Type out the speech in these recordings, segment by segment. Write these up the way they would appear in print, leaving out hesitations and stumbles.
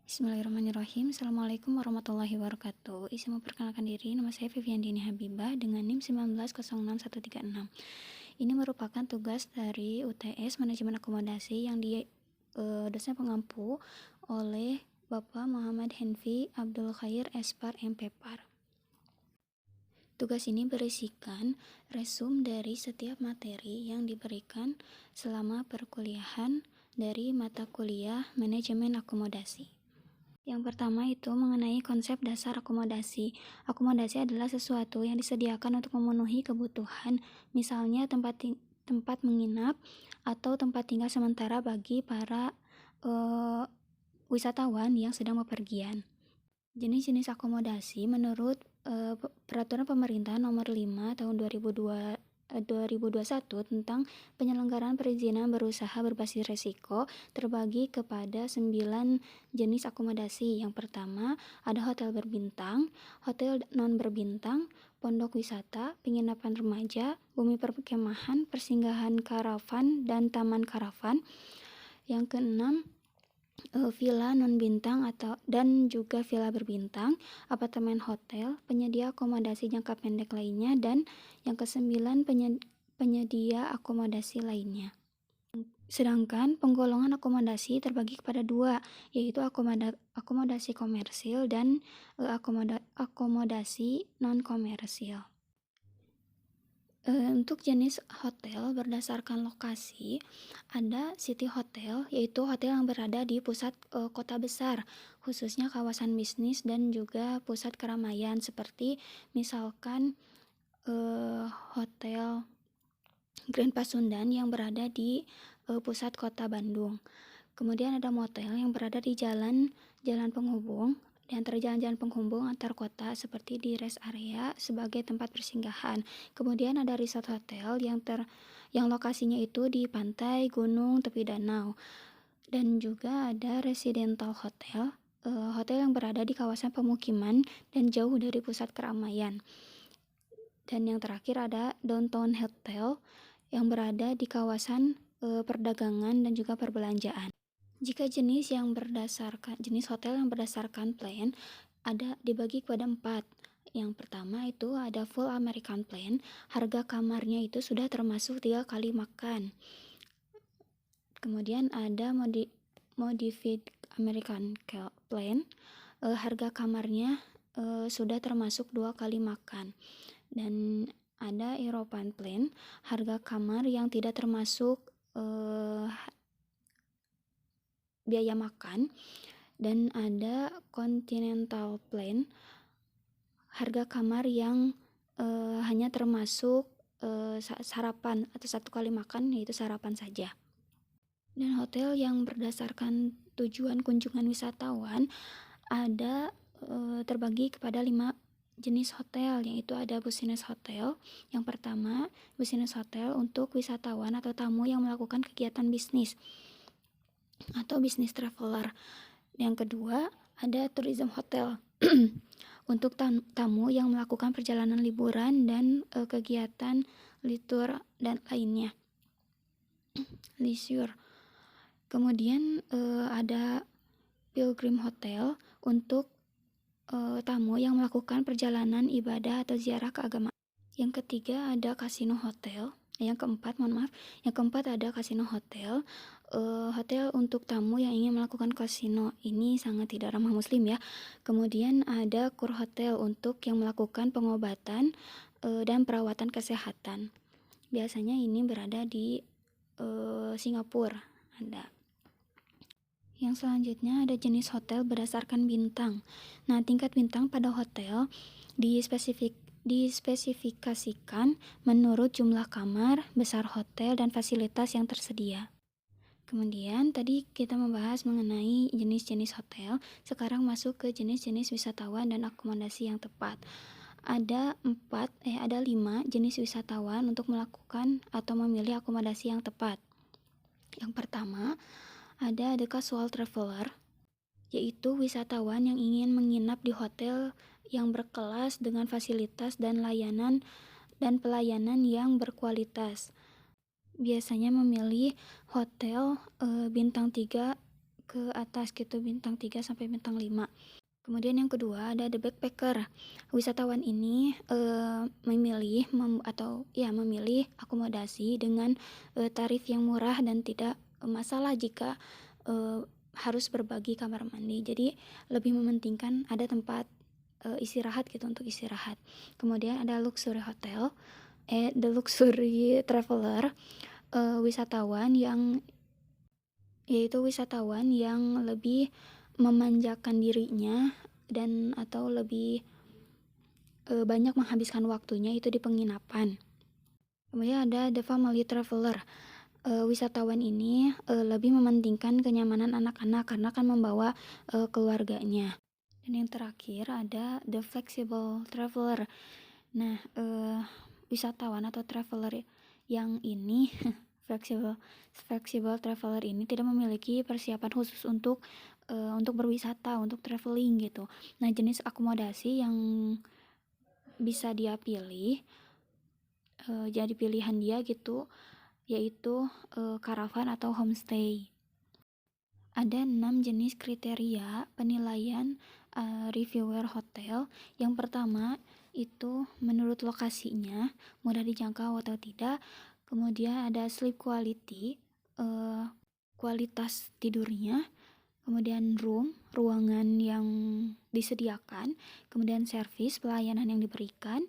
Bismillahirrahmanirrahim. Assalamualaikum warahmatullahi wabarakatuh. Izin memperkenalkan diri, nama saya Vivian Dini Habibah dengan NIM 1906136. Ini merupakan tugas dari UTS Manajemen Akomodasi yang dosen pengampu oleh Bapak Muhammad Henfi Abdul Khair Espar MPPAR. Tugas ini berisikan resum dari setiap materi yang diberikan selama perkuliahan dari mata kuliah Manajemen Akomodasi. Yang pertama itu mengenai konsep dasar akomodasi. Akomodasi adalah sesuatu yang disediakan untuk memenuhi kebutuhan, misalnya tempat menginap atau tempat tinggal sementara bagi para wisatawan yang sedang bepergian. Jenis-jenis akomodasi menurut Peraturan Pemerintah Nomor 5 Tahun 2021 tentang penyelenggaraan perizinan berusaha berbasis risiko terbagi kepada 9 jenis akomodasi. Yang pertama ada hotel berbintang, hotel non berbintang, pondok wisata, penginapan remaja, bumi perkemahan, persinggahan karavan, dan taman karavan. Yang keenam villa non bintang dan juga villa berbintang, apartemen hotel, penyedia akomodasi jangka pendek lainnya, dan yang kesembilan penyedia akomodasi lainnya. Sedangkan penggolongan akomodasi terbagi kepada dua, yaitu akomodasi komersil dan akomodasi non komersil. Untuk jenis hotel berdasarkan lokasi, ada city hotel, yaitu hotel yang berada di pusat kota besar, khususnya kawasan bisnis dan juga pusat keramaian, seperti misalkan hotel Grand Pasundan yang berada di pusat kota Bandung. Kemudian ada motel yang berada di jalan penghubung, di antara jalan-jalan penghubung antar kota seperti di rest area sebagai tempat persinggahan. Kemudian ada resort hotel yang lokasinya itu di pantai, gunung, tepi danau. Dan juga ada residential hotel, hotel yang berada di kawasan pemukiman dan jauh dari pusat keramaian. Dan yang terakhir ada downtown hotel yang berada di kawasan perdagangan dan juga perbelanjaan. Jika jenis hotel yang berdasarkan plan ada dibagi kepada 4. Yang pertama itu ada full American plan, harga kamarnya itu sudah termasuk 3 kali makan. Kemudian ada modified American plan, harga kamarnya sudah termasuk 2 kali makan. Dan ada European plan, harga kamar yang tidak termasuk biaya makan. Dan ada continental plan, harga kamar yang hanya termasuk sarapan atau 1 kali makan, yaitu sarapan saja. Dan hotel yang berdasarkan tujuan kunjungan wisatawan ada terbagi kepada 5 jenis hotel, yaitu ada business hotel. Yang pertama, business hotel untuk wisatawan atau tamu yang melakukan kegiatan bisnis atau business traveler. Yang kedua, ada tourism hotel untuk tamu yang melakukan perjalanan liburan dan kegiatan litur dan lainnya, leisure. Kemudian ada pilgrim hotel untuk tamu yang melakukan perjalanan ibadah atau ziarah keagamaan. Yang ketiga ada kasino hotel. Yang keempat ada kasino hotel. Hotel untuk tamu yang ingin melakukan kasino, ini sangat tidak ramah muslim ya. Kemudian ada kur hotel untuk yang melakukan pengobatan dan perawatan kesehatan. Biasanya ini berada di Singapura. Yang selanjutnya ada jenis hotel berdasarkan bintang. Nah, tingkat bintang pada hotel dispesifikasikan menurut jumlah kamar, besar hotel, dan fasilitas yang tersedia. Kemudian tadi kita membahas mengenai jenis-jenis hotel, sekarang masuk ke jenis-jenis wisatawan dan akomodasi yang tepat. Ada 5 jenis wisatawan untuk melakukan atau memilih akomodasi yang tepat. Yang pertama, ada the casual traveler, yaitu wisatawan yang ingin menginap di hotel yang berkelas dengan fasilitas dan pelayanan yang berkualitas. Biasanya memilih hotel bintang 3 ke atas gitu, bintang 3 sampai bintang 5. Kemudian yang kedua ada the backpacker. Wisatawan ini memilih akomodasi dengan tarif yang murah dan tidak masalah jika harus berbagi kamar mandi. Jadi lebih mementingkan ada tempat istirahat gitu, untuk istirahat. Kemudian ada luxury hotel, the luxury traveler, wisatawan yang lebih memanjakan dirinya dan atau lebih banyak menghabiskan waktunya itu di penginapan. Kemudian ada the family traveler. Wisatawan ini lebih mementingkan kenyamanan anak-anak karena akan membawa keluarganya. Dan yang terakhir ada the flexible traveler. Nah, wisatawan atau traveler yang ini flexible traveler ini tidak memiliki persiapan khusus untuk berwisata, untuk traveling gitu. Nah, jenis akomodasi yang bisa dia pilih, jadi pilihan dia gitu, yaitu karavan atau homestay. Ada 6 jenis kriteria penilaian reviewer hotel. Yang pertama itu menurut lokasinya, mudah dijangkau atau tidak. Kemudian ada sleep quality, kualitas tidurnya. Kemudian ruangan yang disediakan. Kemudian service, pelayanan yang diberikan,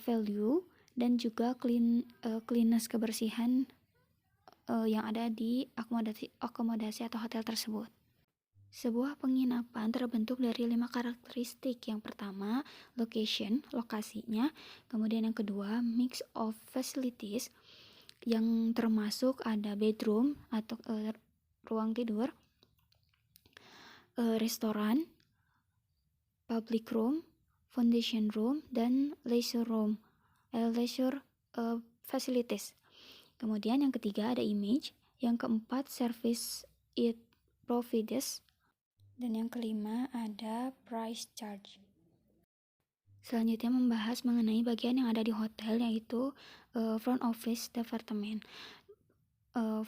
value, dan juga cleanliness, kebersihan yang ada di akomodasi atau hotel tersebut. Sebuah penginapan terbentuk dari 5 karakteristik. Yang pertama, location, lokasinya. Kemudian yang kedua, mix of facilities, yang termasuk ada bedroom atau ruang tidur, restoran, public room, foundation room, dan leisure facilities. Kemudian yang ketiga ada image, yang keempat service it provides, dan yang kelima ada price charge. Selanjutnya membahas mengenai bagian yang ada di hotel, yaitu front office department.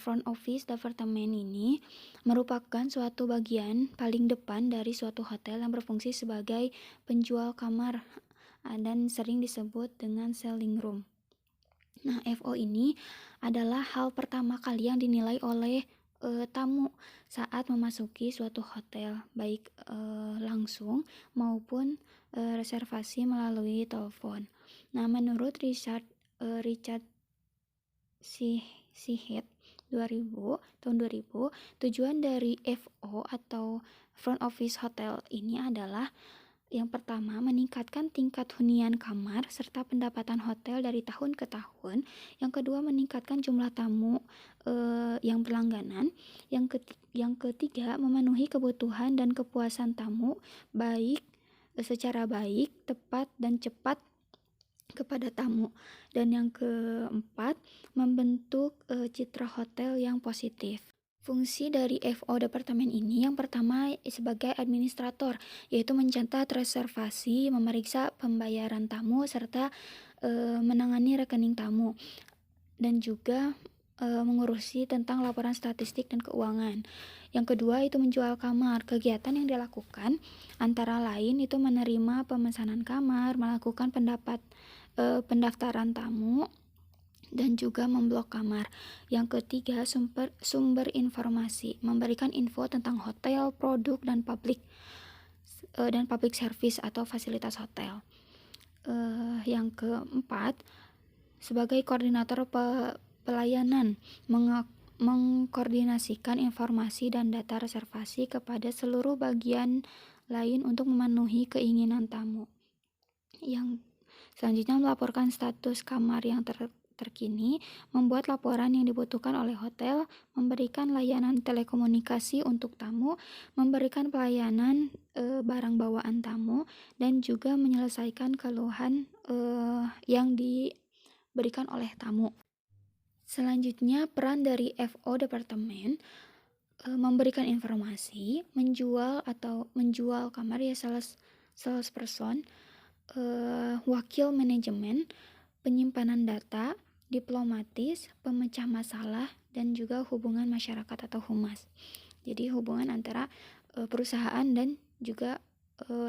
Front office department ini merupakan suatu bagian paling depan dari suatu hotel yang berfungsi sebagai penjual kamar dan sering disebut dengan selling room. Nah, FO ini adalah hal pertama kali yang dinilai oleh tamu saat memasuki suatu hotel, baik langsung maupun reservasi melalui telepon. Nah, menurut Richard Seahead tahun 2000, tujuan dari FO atau front office hotel ini adalah yang pertama, meningkatkan tingkat hunian kamar serta pendapatan hotel dari tahun ke tahun. Yang kedua, meningkatkan jumlah tamu yang berlangganan. Yang ketiga, memenuhi kebutuhan dan kepuasan tamu secara baik, tepat, dan cepat kepada tamu. Dan yang keempat, membentuk citra hotel yang positif. Fungsi dari FO departemen ini yang pertama sebagai administrator, yaitu mencatat reservasi, memeriksa pembayaran tamu, serta menangani rekening tamu, dan juga mengurusi tentang laporan statistik dan keuangan. Yang kedua itu menjual kamar. Kegiatan yang dilakukan antara lain itu menerima pemesanan kamar, melakukan pendaftaran tamu, dan juga memblok kamar. Yang ketiga, sumber informasi, memberikan info tentang hotel, produk, dan public service atau fasilitas hotel. Yang keempat, sebagai koordinator pelayanan, mengkoordinasikan informasi dan data reservasi kepada seluruh bagian lain untuk memenuhi keinginan tamu. Yang selanjutnya, melaporkan status kamar yang terkini, membuat laporan yang dibutuhkan oleh hotel, memberikan layanan telekomunikasi untuk tamu, memberikan pelayanan barang bawaan tamu, dan juga menyelesaikan keluhan yang diberikan oleh tamu. Selanjutnya, peran dari FO departemen memberikan informasi, menjual kamar, ya sales person, wakil manajemen, penyimpanan data, diplomatis, pemecah masalah, dan juga hubungan masyarakat atau humas. Jadi hubungan antara perusahaan dan juga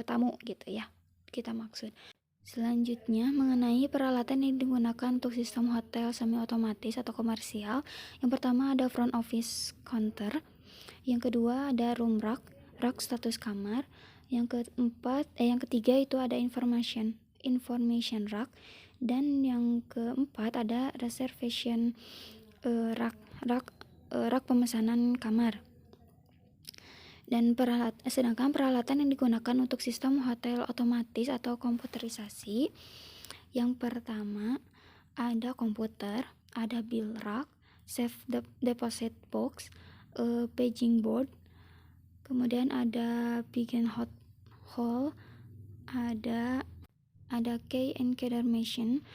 tamu gitu ya, kita maksud. Selanjutnya, mengenai peralatan yang digunakan untuk sistem hotel semi otomatis atau komersial. Yang pertama ada front office counter, yang kedua ada room rack, rak status kamar, yang ketiga itu ada information rack, dan yang keempat ada reservation rak rak pemesanan kamar. Dan sedangkan peralatan yang digunakan untuk sistem hotel otomatis atau komputerisasi, yang pertama ada komputer, ada bill rack, safe deposit box, paging board, kemudian ada pigeonhole hall, ada key encoder machine,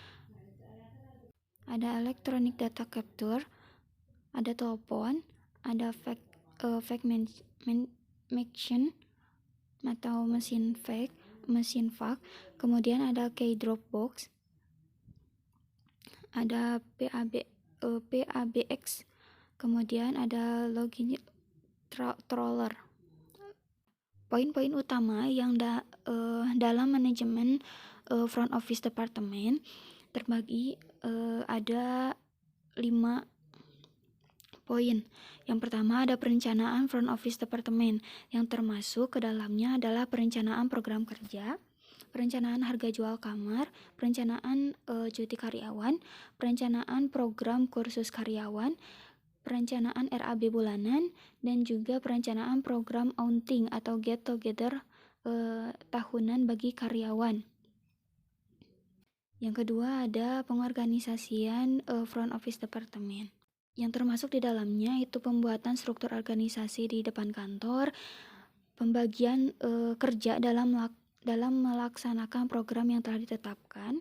ada electronic data capture, ada telepon, ada fax machine atau mesin fax, kemudian ada key drop box, ada PABX, kemudian ada login troller. Poin-poin utama yang dalam manajemen front office department terbagi ada 5 poin. Yang pertama ada perencanaan front office department, yang termasuk ke dalamnya adalah perencanaan program kerja, perencanaan harga jual kamar, perencanaan cuti karyawan, perencanaan program kursus karyawan, perencanaan RAB bulanan, dan juga perencanaan program outing atau get together tahunan bagi karyawan. Yang kedua ada pengorganisasian front office department, yang termasuk di dalamnya itu pembuatan struktur organisasi di depan kantor, pembagian kerja dalam melaksanakan program yang telah ditetapkan,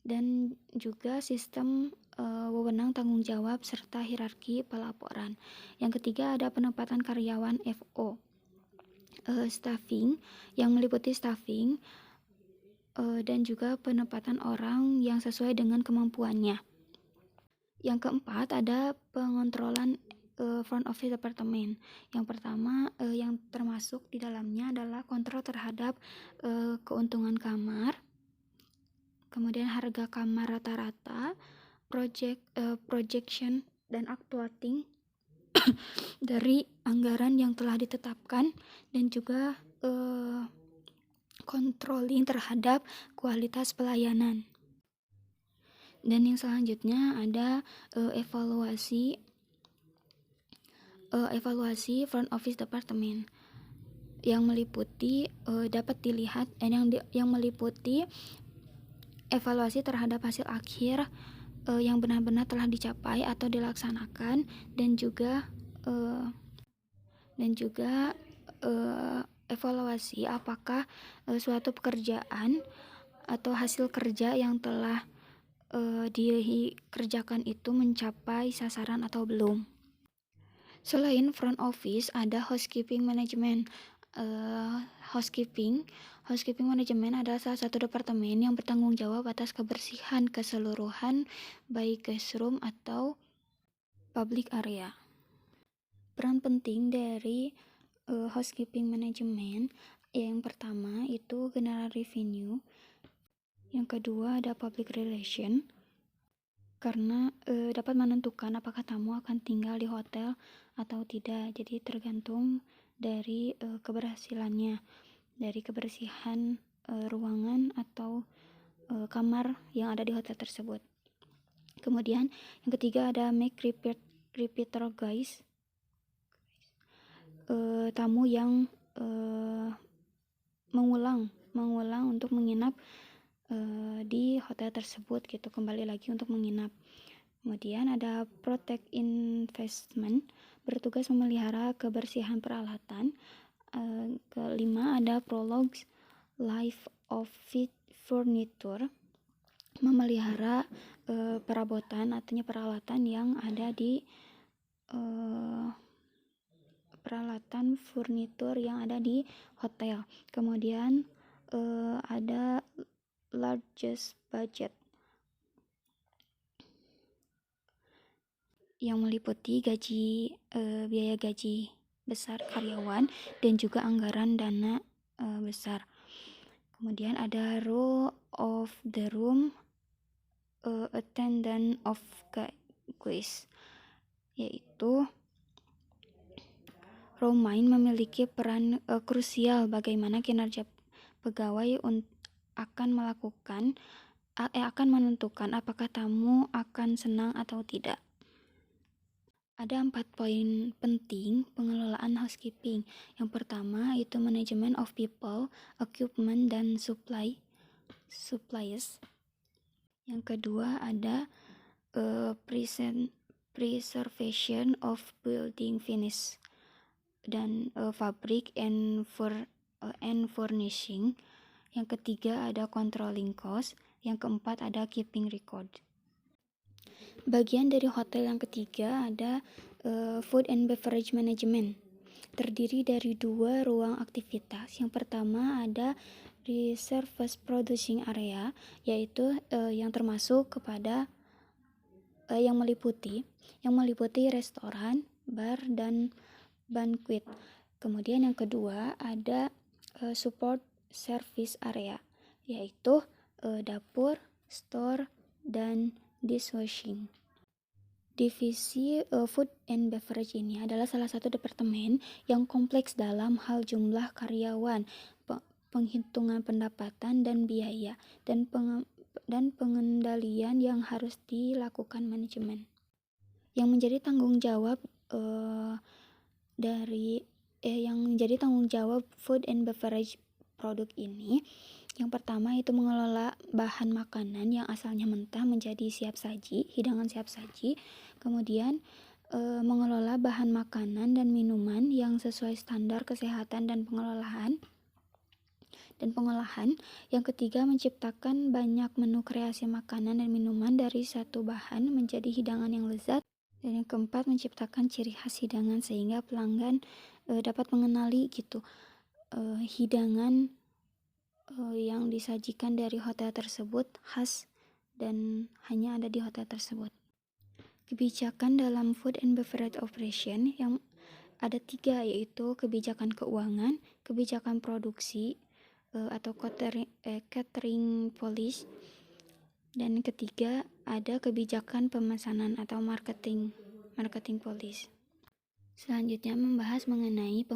dan juga sistem wewenang tanggung jawab serta hierarki pelaporan. Yang ketiga ada penempatan karyawan FO, staffing, yang meliputi staffing dan juga penempatan orang yang sesuai dengan kemampuannya. Yang keempat ada pengontrolan front office department. Yang pertama yang termasuk di dalamnya adalah kontrol terhadap keuntungan kamar, kemudian harga kamar rata-rata, projection dan actuating dari anggaran yang telah ditetapkan, dan juga controlling terhadap kualitas pelayanan. Dan yang selanjutnya ada evaluasi front office department, yang meliputi dapat dilihat yang meliputi evaluasi terhadap hasil akhir yang benar-benar telah dicapai atau dilaksanakan, dan juga evaluasi apakah suatu pekerjaan atau hasil kerja yang telah dikerjakan itu mencapai sasaran atau belum. Selain front office ada housekeeping management. Housekeeping management adalah salah satu departemen yang bertanggung jawab atas kebersihan keseluruhan baik guest room atau public area. Peran penting dari housekeeping management, yang pertama itu general revenue, yang kedua ada public relation, karena dapat menentukan apakah tamu akan tinggal di hotel atau tidak. Jadi tergantung dari keberhasilannya, dari kebersihan ruangan atau kamar yang ada di hotel tersebut. Kemudian yang ketiga ada make repeater guys, tamu yang mengulang untuk menginap di hotel tersebut gitu, kembali lagi untuk menginap. Kemudian ada protect investment, bertugas memelihara kebersihan peralatan. Kelima ada prologue life of furniture, memelihara perabotan artinya peralatan yang ada di peralatan furnitur yang ada di hotel. Kemudian ada largest budget, yang meliputi biaya gaji besar karyawan dan juga anggaran dana besar. Kemudian ada row of the room attendant of quiz, yaitu Romain memiliki peran krusial bagaimana kinerja pegawai akan menentukan apakah tamu akan senang atau tidak. Ada 4 poin penting pengelolaan housekeeping. Yang pertama itu manajemen of people, equipment, dan supplies. Yang kedua ada preservation of building finish dan fabric and furnishing. Yang ketiga ada controlling cost. Yang keempat ada keeping record. Bagian dari hotel yang ketiga ada food and beverage management. Terdiri dari 2 ruang aktivitas. Yang pertama ada reserve producing area, yaitu yang termasuk kepada yang meliputi restoran, bar, dan banquet. Kemudian yang kedua ada support service area, yaitu dapur, store, dan dishwashing. Divisi food and beverage ini adalah salah satu departemen yang kompleks dalam hal jumlah karyawan, penghitungan pendapatan dan biaya, dan pengendalian yang harus dilakukan manajemen. Yang menjadi tanggung jawab food and beverage produk ini, yang pertama itu mengelola bahan makanan yang asalnya mentah menjadi hidangan siap saji. Kemudian mengelola bahan makanan dan minuman yang sesuai standar kesehatan dan pengolahan. Yang ketiga, menciptakan banyak menu kreasi makanan dan minuman dari satu bahan menjadi hidangan yang lezat. Dan yang keempat, menciptakan ciri khas hidangan sehingga pelanggan dapat mengenali hidangan yang disajikan dari hotel tersebut khas dan hanya ada di hotel tersebut. Kebijakan dalam food and beverage operation yang ada 3, yaitu kebijakan keuangan, kebijakan produksi atau catering policy, dan ketiga ada kebijakan pemesanan atau marketing policy. Selanjutnya membahas mengenai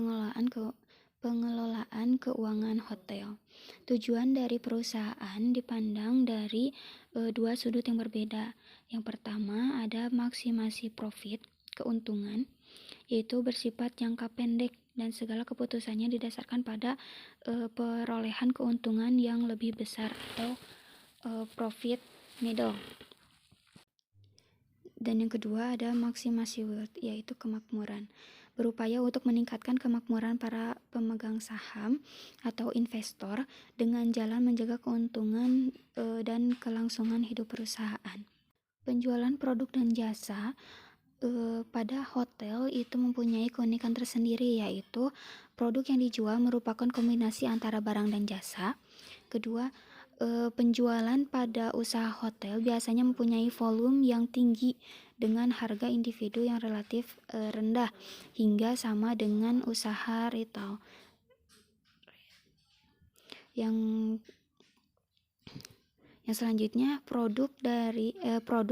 pengelolaan keuangan hotel. Tujuan dari perusahaan dipandang dari 2 sudut yang berbeda. Yang pertama ada maksimasi profit, keuntungan, yaitu bersifat jangka pendek dan segala keputusannya didasarkan pada perolehan keuntungan yang lebih besar atau profit middle. Dan yang kedua ada maksimasi wealth, yaitu kemakmuran, berupaya untuk meningkatkan kemakmuran para pemegang saham atau investor dengan jalan menjaga keuntungan dan kelangsungan hidup perusahaan. Penjualan produk dan jasa pada hotel itu mempunyai keunikan tersendiri, yaitu produk yang dijual merupakan kombinasi antara barang dan jasa. Kedua, penjualan pada usaha hotel biasanya mempunyai volume yang tinggi dengan harga individu yang relatif rendah hingga sama dengan usaha retail. Yang selanjutnya produk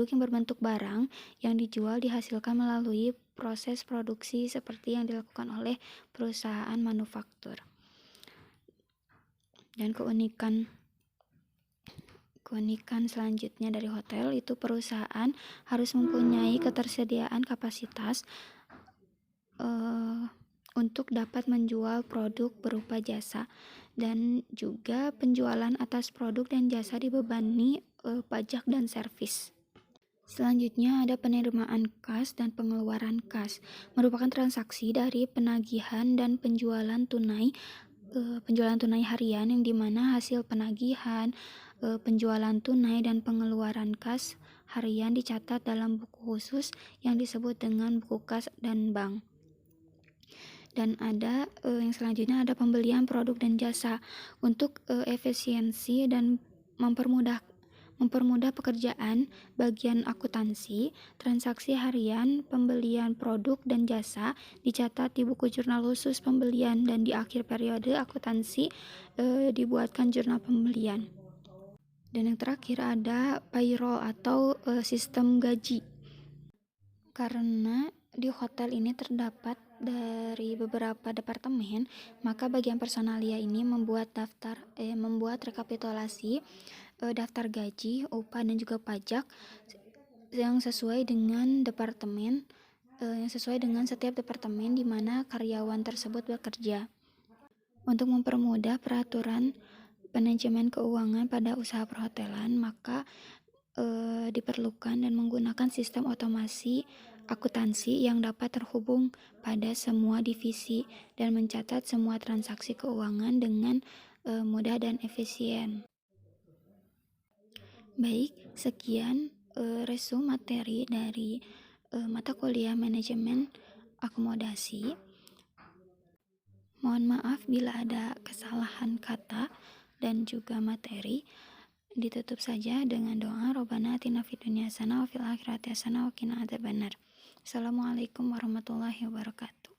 yang berbentuk barang yang dijual dihasilkan melalui proses produksi seperti yang dilakukan oleh perusahaan manufaktur. Dan keunikan selanjutnya dari hotel itu perusahaan harus mempunyai ketersediaan kapasitas untuk dapat menjual produk berupa jasa, dan juga penjualan atas produk dan jasa dibebani pajak dan servis. Selanjutnya ada penerimaan kas dan pengeluaran kas, merupakan transaksi dari penagihan dan penjualan tunai harian yang dimana hasil penagihan, penjualan tunai, dan pengeluaran kas harian dicatat dalam buku khusus yang disebut dengan buku kas dan bank. Dan ada yang selanjutnya ada pembelian produk dan jasa untuk efisiensi dan mempermudah mempermudah pekerjaan bagian akuntansi, transaksi harian, pembelian produk dan jasa dicatat di buku jurnal khusus pembelian, dan di akhir periode akuntansi dibuatkan jurnal pembelian. Dan yang terakhir ada payroll atau sistem gaji. Karena di hotel ini terdapat dari beberapa departemen, maka bagian personalia ini membuat rekapitulasi daftar gaji, upah dan juga pajak yang sesuai dengan departemen, yang sesuai dengan setiap departemen di mana karyawan tersebut bekerja. Untuk mempermudah peraturan manajemen keuangan pada usaha perhotelan, maka diperlukan dan menggunakan sistem otomasi akuntansi yang dapat terhubung pada semua divisi dan mencatat semua transaksi keuangan dengan mudah dan efisien. Baik, sekian resume materi dari mata kuliah manajemen akomodasi. Mohon maaf bila ada kesalahan kata dan juga materi. Ditutup saja dengan doa, Robbana atina fid dunya hasanah wa fil akhirati hasanah wa qina adzabannar. Assalamualaikum warahmatullahi wabarakatuh.